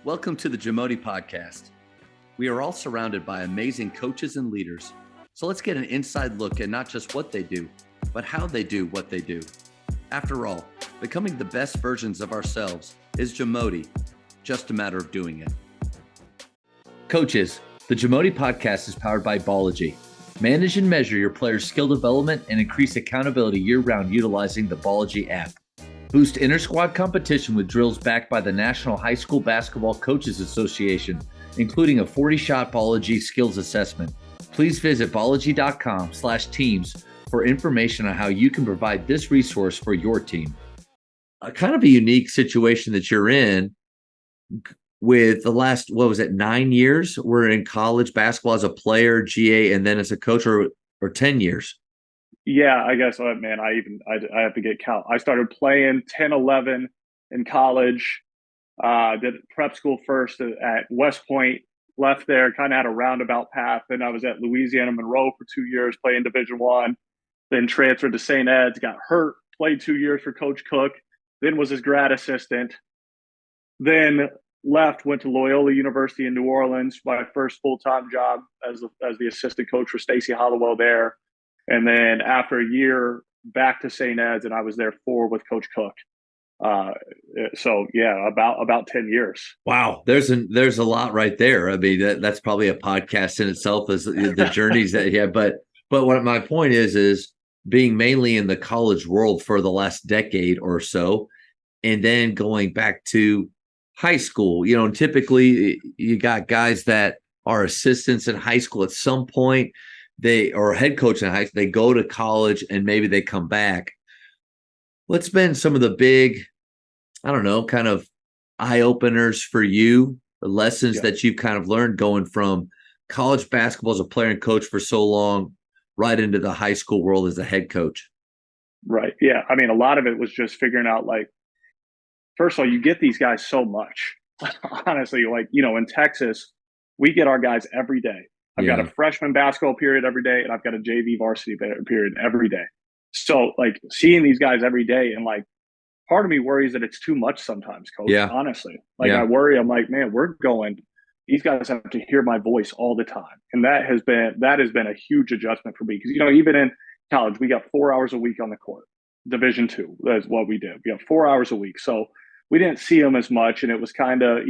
Welcome to the Jamodi podcast. We are all surrounded by amazing coaches and leaders. So let's get an inside look at not just what they do, but how they do what they do. After all, becoming the best versions of ourselves is Jamodi, just a matter of doing it. Coaches, the Jamodi podcast is powered by Ballogy. Manage and measure your players' skill development and increase accountability year-round utilizing the Ballogy app. Boost inter-squad competition with drills backed by the National High School Basketball Coaches Association, including a 40-shot Ballogy skills assessment. Please visit ballogy.com/teams for information on how you can provide this resource for your team. A kind of a unique situation that you're in with the last, 9 years? We're in college basketball as a player, GA, and then as a coach, or 10 years? Yeah, I guess, man, I have to get count. I started playing 10, 11 in college, did prep school first at West Point, left there, kind of had a roundabout path. Then I was at Louisiana Monroe for 2 years, playing Division I, then transferred to St. Ed's, got hurt, played 2 years for Coach Cook, then was his grad assistant, then left, went to Loyola University in New Orleans, my first full-time job as the assistant coach for Stacey Hollowell there. And then after a year, back to St. Ed's, and I was there 4 with Coach Cook. So yeah, about 10 years. Wow, there's a lot right there. I mean, that's probably a podcast in itself, as the journeys that he had. But what my point is being mainly in the college world for the last decade or so, and then going back to high school. You know, typically you got guys that are assistants in high school at some point. Or head coach in high school, they go to college and maybe they come back. What's been some of the big, kind of eye openers for you, or lessons that you've kind of learned going from college basketball as a player and coach for so long, right into the high school world as a head coach? Right. Yeah. I mean, a lot of it was just figuring out, like, first of all, you get these guys so much. Honestly, like, in Texas, we get our guys every day. I've got a freshman basketball period every day, and I've got a JV varsity period every day. So, like, seeing these guys every day, and, like, part of me worries that it's too much sometimes, Coach. Yeah. Honestly, I worry. I'm like, man, these guys have to hear my voice all the time, and that has been a huge adjustment for me, because even in college, we got 4 hours a week on the court. Division II, that's what we did. We got 4 hours a week, so we didn't see them as much, and it was kind of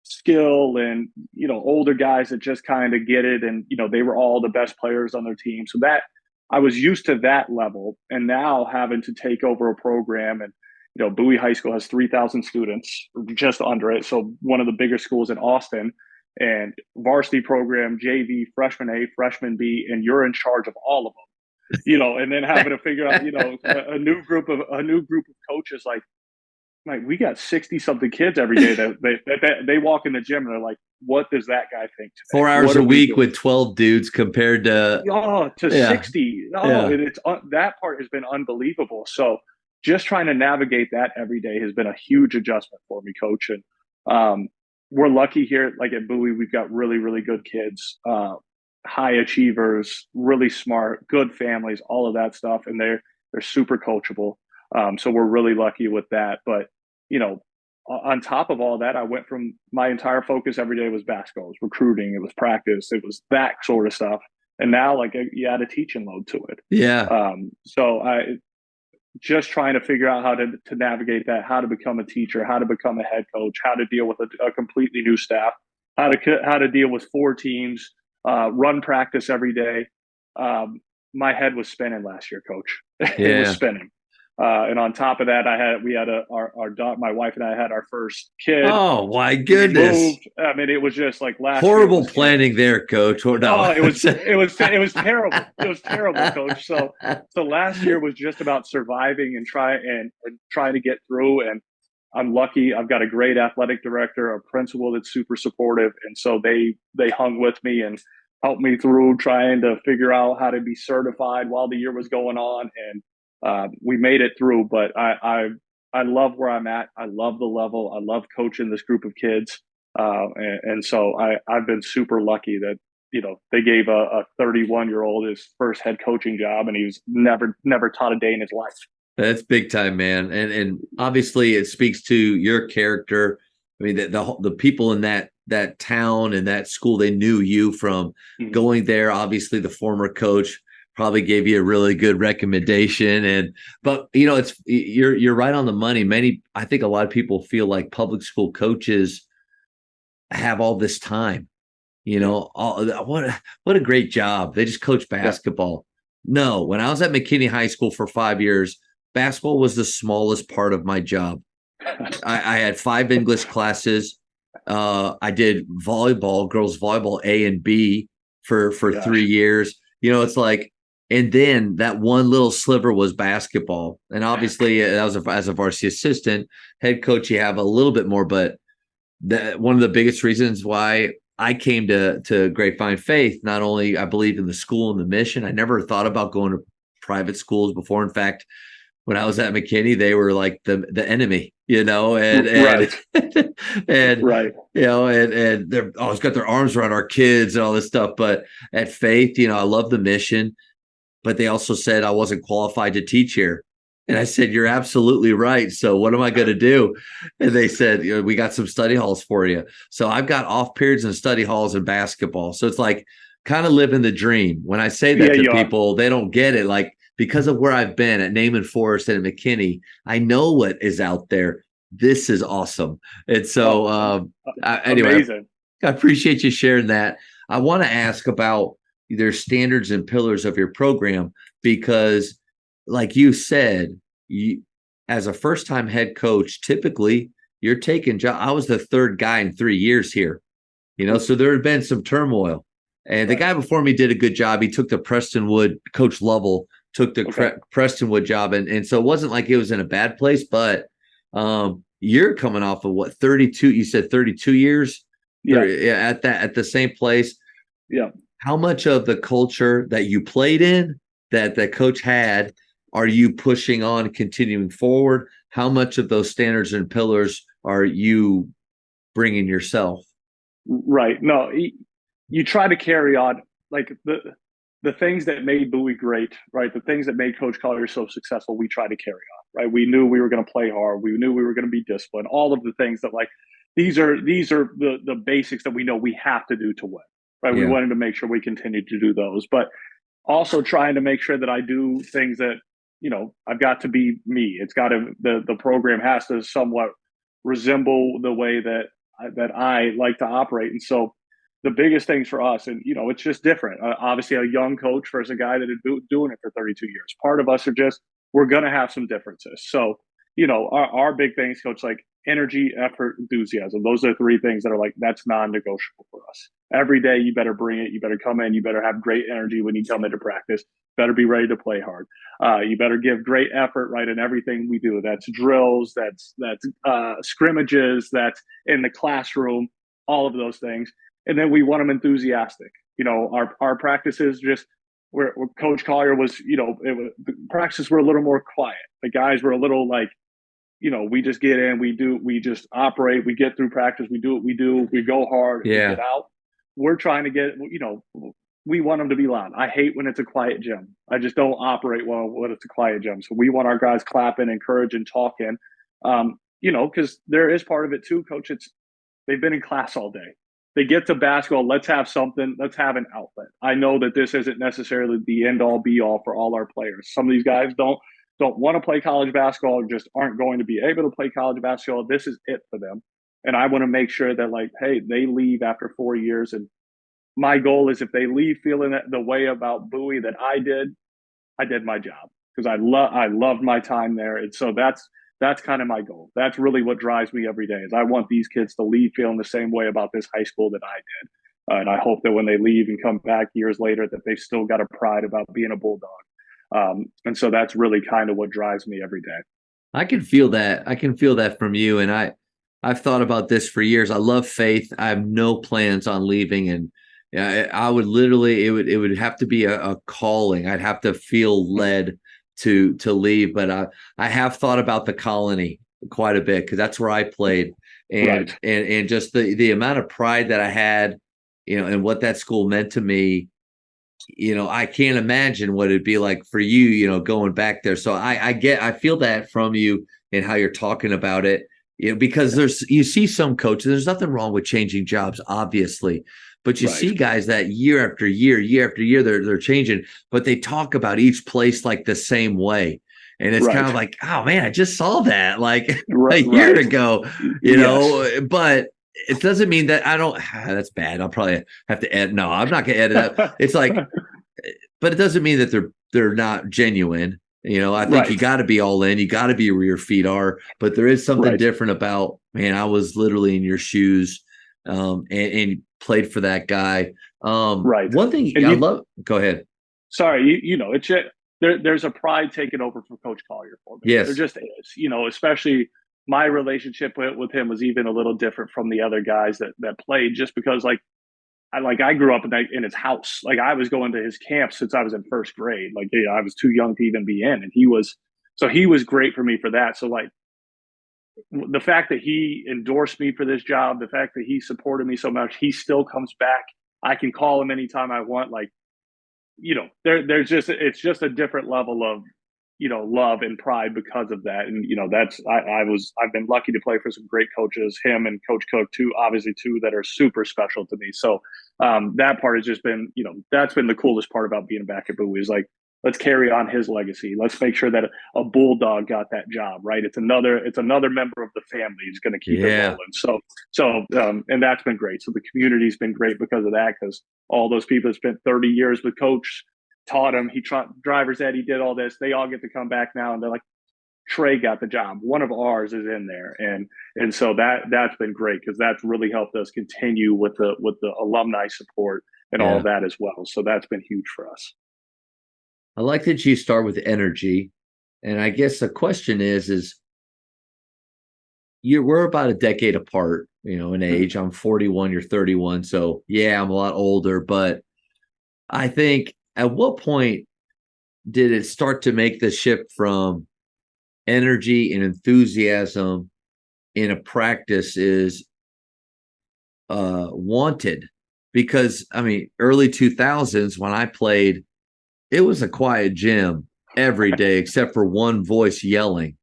skill and older guys that just kind of get it, and they were all the best players on their team, so that I was used to that level. And now having to take over a program, and Bowie High School has 3,000 students, just under it, so one of the bigger schools in Austin, and varsity program, JV, freshman A, freshman B, and you're in charge of all of them, and then having to figure out a new group of coaches, like we got 60 something kids every day that they walk in the gym and they're like, what does that guy think today? 4 hours a week with 12 dudes compared to 60. It's that part has been unbelievable. So just trying to navigate that every day has been a huge adjustment for me, Coach. And we're lucky here, like at Bowie, we've got really, really good kids, high achievers, really smart, good families, all of that stuff, and they're super coachable. So we're really lucky with that. But on top of all that, I went from my entire focus every day was basketball, it was recruiting, it was practice, it was that sort of stuff. And now, like, you add a teaching load to it. Yeah. So I just trying to figure out how to navigate that, how to become a teacher, how to become a head coach, how to deal with a completely new staff, how to deal with 4 teams, run practice every day. My head was spinning last year, Coach. It was spinning. And on top of that, my wife and I had our first kid. Oh my goodness! I mean, it was just like horrible planning there, Coach. No. Oh, it was terrible. It was terrible, Coach. So last year was just about surviving and trying to get through. And I'm lucky. I've got a great athletic director, a principal that's super supportive, and so they hung with me and helped me through trying to figure out how to be certified while the year was going on. And we made it through, but I love where I'm at. I love the level. I love coaching this group of kids. And so I've been super lucky that, they gave a 31-year-old his first head coaching job, and he was never taught a day in his life. That's big time, man. And obviously it speaks to your character I mean, the people in that town and that school, they knew you from going there. Obviously, the former coach probably gave you a really good recommendation. But you're right on the money. I think a lot of people feel like public school coaches have all this time. What a great job. They just coach basketball. No, when I was at McKinney High School for 5 years, basketball was the smallest part of my job. I had 5 English classes. I did volleyball, girls volleyball A and B for 3 years. It's like, and then that one little sliver was basketball. And obviously, as a varsity assistant, head coach, you have a little bit more. But one of the biggest reasons why I came to Grapevine Faith, not only I believe in the school and the mission, I never thought about going to private schools before. In fact, when I was at McKinney, they were like the enemy, and right. and right. And they're always got their arms around our kids and all this stuff. But at Faith, I love the mission, but they also said I wasn't qualified to teach here. And I said, you're absolutely right. So what am I going to do? And they said, we got some study halls for you. So I've got off periods and study halls in basketball. So it's like kind of living the dream. When I say that to people, they don't get it. Like, because of where I've been at Naaman Forest and at McKinney, I know what is out there. This is awesome. And so anyway, amazing. I appreciate you sharing that. I want to ask about their standards and pillars of your program, because like you said, as a first-time head coach, typically you're taking job. I was the third guy in 3 years here, so there had been some turmoil. And the guy before me did a good job. He took the Prestonwood, Coach Lovell took the Prestonwood job. And so it wasn't like it was in a bad place, but you're coming off of what, 32, you said 32 years at the same place. Yeah. How much of the culture that you played in, that the coach had, are you pushing on, continuing forward? How much of those standards and pillars are you bringing yourself? Right. No, you try to carry on like the things that made Bowie great, right? The things that made Coach Collier so successful, we try to carry on, right? We knew we were going to play hard. We knew we were going to be disciplined. All of the things that, like, these are the basics that we know we have to do to win, right? Yeah. We wanted to make sure we continued to do those, but also trying to make sure that I do things that, I've got to be me. It's got to, the program has to somewhat resemble the way that I like to operate. And so the biggest things for us, and it's just different. Obviously, a young coach versus a guy that is doing it for 32 years. Part of us are we're going to have some differences. So, our big things, Coach, like energy, effort, enthusiasm. Those are 3 things that are like, that's non-negotiable for us. Every day, you better bring it. You better come in. You better have great energy when you come into practice. Better be ready to play hard. You better give great effort, right, in everything we do. That's drills, that's scrimmages, that's in the classroom, all of those things. And then we want them enthusiastic. Our practices where Coach Collier was, the practices were a little more quiet. The guys were a little like, we just get in, we just operate, we get through practice, we do what we do, we go hard, we get out. We're trying to get, we want them to be loud. I hate when it's a quiet gym. I just don't operate well when it's a quiet gym. So we want our guys clapping, encouraging, talking, because there is part of it too, Coach. They've been in class all day. They get to basketball. Let's have something. Let's have an outlet. I know that this isn't necessarily the end all be all for all our players. Some of these guys don't want to play college basketball, or just aren't going to be able to play college basketball. This is it for them. And I want to make sure that, like, hey, they leave after 4 years. And my goal is, if they leave feeling the way about Bowie that I did my job, because I loved my time there. And so that's kind of my goal. That's really what drives me every day, is I want these kids to leave feeling the same way about this high school that I did. And I hope that when they leave and come back years later, that they've still got a pride about being a Bulldog. And so that's really kind of what drives me every day. I can feel that. I can feel that from you. And I've thought about this for years. I love Faith. I have no plans on leaving. And I would literally, it would have to be a calling. I'd have to feel led to leave, but I have thought about the Colony quite a bit, because that's where I played, and and just the amount of pride that I had, and what that school meant to me. I can't imagine what it'd be like for you, going back there. So I feel that from you and how you're talking about it. because you see some coaches, there's nothing wrong with changing jobs, obviously, but you see guys that year after year after year, they're changing, but they talk about each place like the same way. And it's kind of like, oh man, I just saw that like a year ago, but it doesn't mean that I don't, that's bad. I'll probably have to edit. No, I'm not going to edit that. It's like, but it doesn't mean that they're not genuine. I think you got to be all in. You got to be where your feet are. But there is something different about, man, I was literally in your shoes and played for that guy. One thing I love. Go ahead. Sorry, it's there's a pride taken over from Coach Collier for me. Yes, there just is. Especially my relationship with him was even a little different from the other guys that played, just because I grew up in his house. Like I was going to his camp since I was in first grade. Like I was too young to even be in, and he was great for me for that. So like the fact that he endorsed me for this job, the fact that he supported me so much, he still comes back. I can call him anytime I want. Like it's just a different level of love and pride because of that. And I've been lucky to play for some great coaches, him and Coach Cook too, obviously two that are super special to me. So that part has just been, that's been the coolest part about being back at Bowie is like, let's carry on his legacy. Let's make sure that a bulldog got that job, right? It's another member of the family who's going to keep it rolling. And that's been great. So the community's been great because of that, because all those people that spent 30 years with Coach, taught him, he taught driver's ed, he did all this, they all get to come back now and they're like, Trey got the job, one of ours is in there. And so that's been great, because that's really helped us continue with the alumni support and all of that as well. So that's been huge for us. I like that you start with energy. And I guess the question is we're about a decade apart, in age. I'm 41, you're 31. So yeah, I'm a lot older, but I think at what point did it start to make the shift from energy and enthusiasm in a practice is wanted? Because early 2000s when I played, it was a quiet gym every day except for one voice yelling.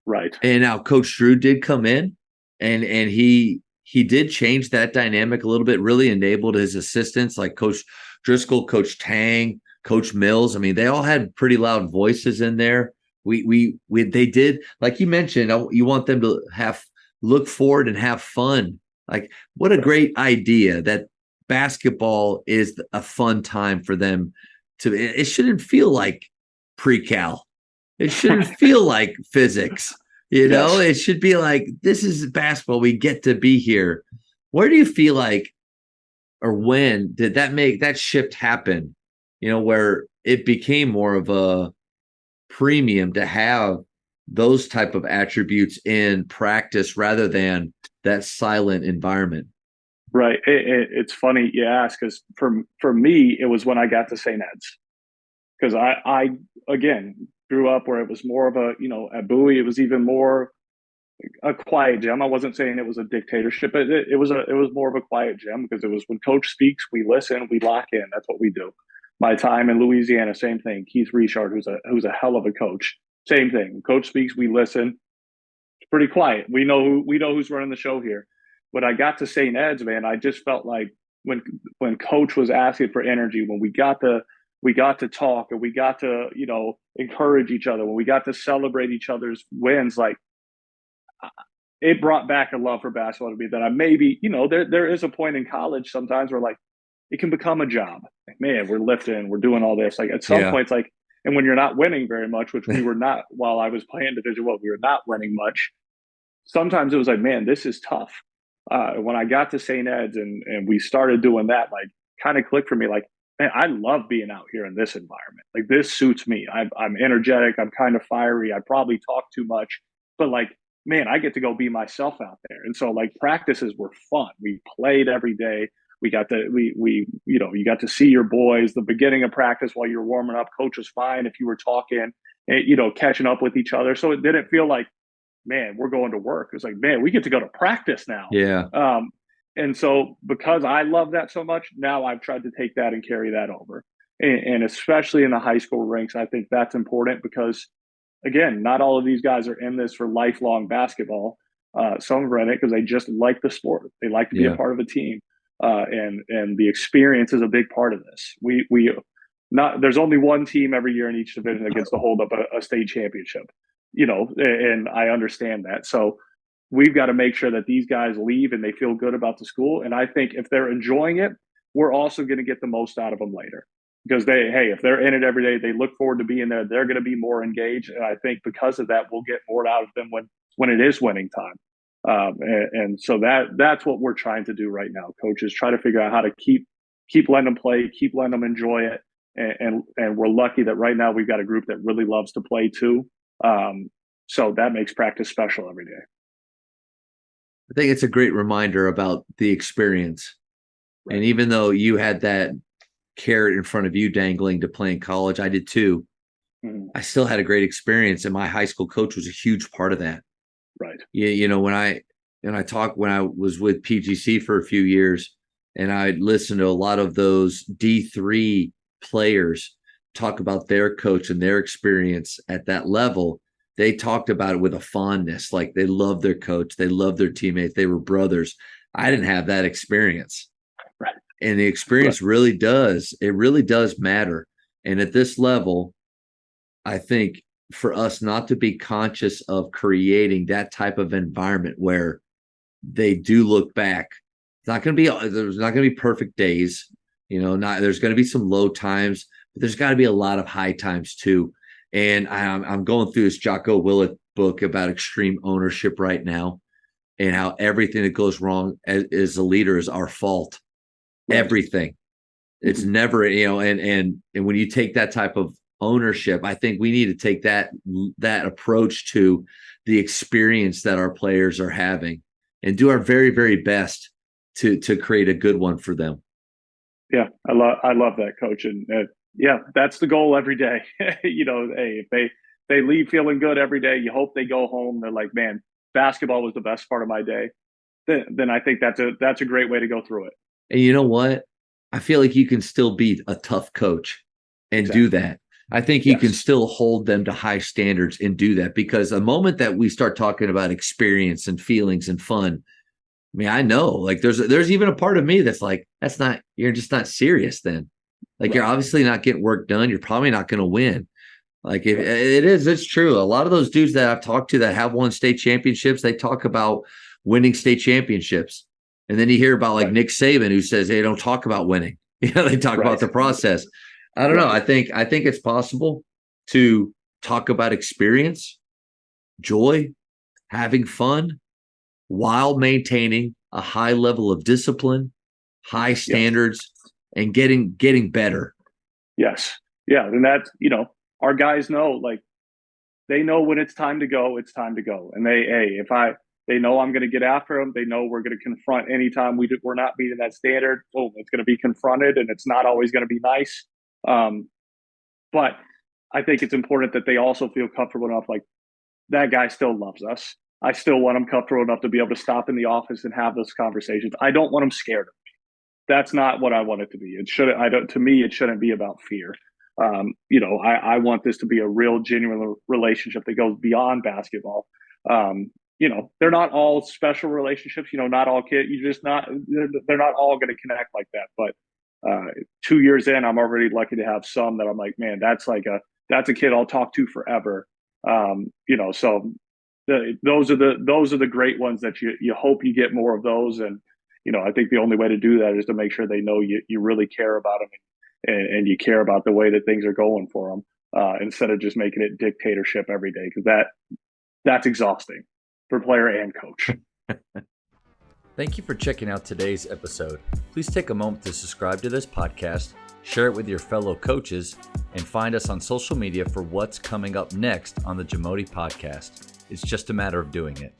Right. And now Coach Drew did come in and he did change that dynamic a little bit, really enabled his assistants like Coach Driscoll, Coach Tang, Coach Mills. They all had pretty loud voices in there. They did, like you mentioned, you want them to look forward and have fun. Like, what a great idea that basketball is a fun time for them it shouldn't feel like pre-cal. It shouldn't feel like physics. It should be like, this is basketball. We get to be here. Where do you feel like, or when did that make that shift happen? Where it became more of a premium to have those type of attributes in practice rather than that silent environment. Right. It's funny you ask, because for me, it was when I got to St. Ed's, because I again grew up where it was more of a, at Bowie, it was even more a quiet gym. I wasn't saying it was a dictatorship, but it was more of a quiet gym, because it was when Coach speaks, we listen, we lock in. That's what we do. My time in Louisiana, same thing. Keith Richard, who's a hell of a coach, same thing. When Coach speaks, we listen. It's pretty quiet. We know who's running the show here. When I got to St. Ed's, man, I just felt like when Coach was asking for energy, when we got to talk and we got to, encourage each other, when we got to celebrate each other's wins, like it brought back a love for basketball to me that I maybe, there is a point in college sometimes where like it can become a job. Like, man, we're lifting, we're doing all this. Like at some points, like, and when you're not winning very much, which we were not while I was playing Division I, we were not winning much. Sometimes it was like, man, this is tough. When I got to St. Ed's and we started doing that, like kind of clicked for me, like, man, I love being out here in this environment. Like this suits me. I'm energetic. I'm kind of fiery. I probably talk too much, but like, man, I get to go be myself out there. And so like practices were fun. We played every day. We got to, you got to see your boys, the beginning of practice while you're warming up. Coach was fine if you were talking, catching up with each other. So it didn't feel like, man, we're going to work. It's like, man, we get to go to practice now. Yeah. And so because I love that so much, now I've tried to take that and carry that over. And especially in the high school ranks, I think that's important because, again, not all of these guys are in this for lifelong basketball. Some are in it because they just like the sport. They like to be a part of a team. And the experience is a big part of this. There's only one team every year in each division that gets to hold up a state championship, and I understand that. So we've got to make sure that these guys leave and they feel good about the school. And I think if they're enjoying it, we're also going to get the most out of them later, because if they're in it every day, they look forward to being there. They're going to be more engaged. And I think because of that, we'll get more out of them when it is winning time. And so that's what we're trying to do right now. Coaches try to figure out how to keep letting them play, keep letting them enjoy it. And we're lucky that right now we've got a group that really loves to play too. So that makes practice special every day. I think it's a great reminder about the experience. Right. And even though you had that carrot in front of you dangling to play in college, I did too. Mm-hmm. I still had a great experience, and my high school coach was a huge part of that. Right. When I was with PGC for a few years, and I listened to a lot of those D3 players talk about their coach and their experience at that level. They talked about it with a fondness, like they loved their coach, they loved their teammates, they were brothers. I didn't have that experience. Right. And the experience really does matter. And at this level, I think for us not to be conscious of creating that type of environment where they do look back. There's not going to be perfect days, there's going to be some low times, but there's got to be a lot of high times too. And I'm going through this Jocko Willett book about extreme ownership right now, and how everything that goes wrong as a leader is our fault. Right. Everything. It's never, and when you take that type of ownership, I think we need to take that approach to the experience that our players are having and do our very, very best to create a good one for them. Yeah, I love that, Coach. And that's the goal every day. If they leave feeling good every day, you hope they go home, they're like, man, basketball was the best part of my day. Then I think that's a great way to go through it. And you know what? I feel like you can still be a tough coach and do that. I think you can still hold them to high standards and do that, because the moment that we start talking about experience and feelings and fun, I mean, I know like there's even a part of me that's like, you're just not serious then. Like, you're obviously not getting work done. You're probably not going to win. Like, it's true. A lot of those dudes that I've talked to that have won state championships, they talk about winning state championships. And then you hear about like Nick Saban, who says, hey, don't talk about winning. They talk about the process. I don't know. I think it's possible to talk about experience, joy, having fun, while maintaining a high level of discipline, high standards, and getting better. Yes. Yeah. And that's, our guys know, like, they know when it's time to go, it's time to go. And they know I'm going to get after them. They know we're going to confront anytime we're not meeting that standard. Oh, it's going to be confronted, and it's not always going to be nice. But I think it's important that they also feel comfortable enough, like, that guy still loves us. I still want him comfortable enough to be able to stop in the office and have those conversations. I don't want him scared of me. That's not what I want it to be. To me, it shouldn't be about fear. I want this to be a real, genuine relationship that goes beyond basketball. They're not all special relationships. Not all kids. They're not all going to connect like that. But 2 years in, I'm already lucky to have some that I'm like, man, that's a kid I'll talk to forever. So those are the great ones that you hope you get more of those. And I think the only way to do that is to make sure they know you really care about them and you care about the way that things are going for them, instead of just making it dictatorship every day, because that's exhausting for player and coach. Thank you for checking out today's episode. Please take a moment to subscribe to this podcast, share it with your fellow coaches, and find us on social media for what's coming up next on the Jamodi podcast. It's just a matter of doing it.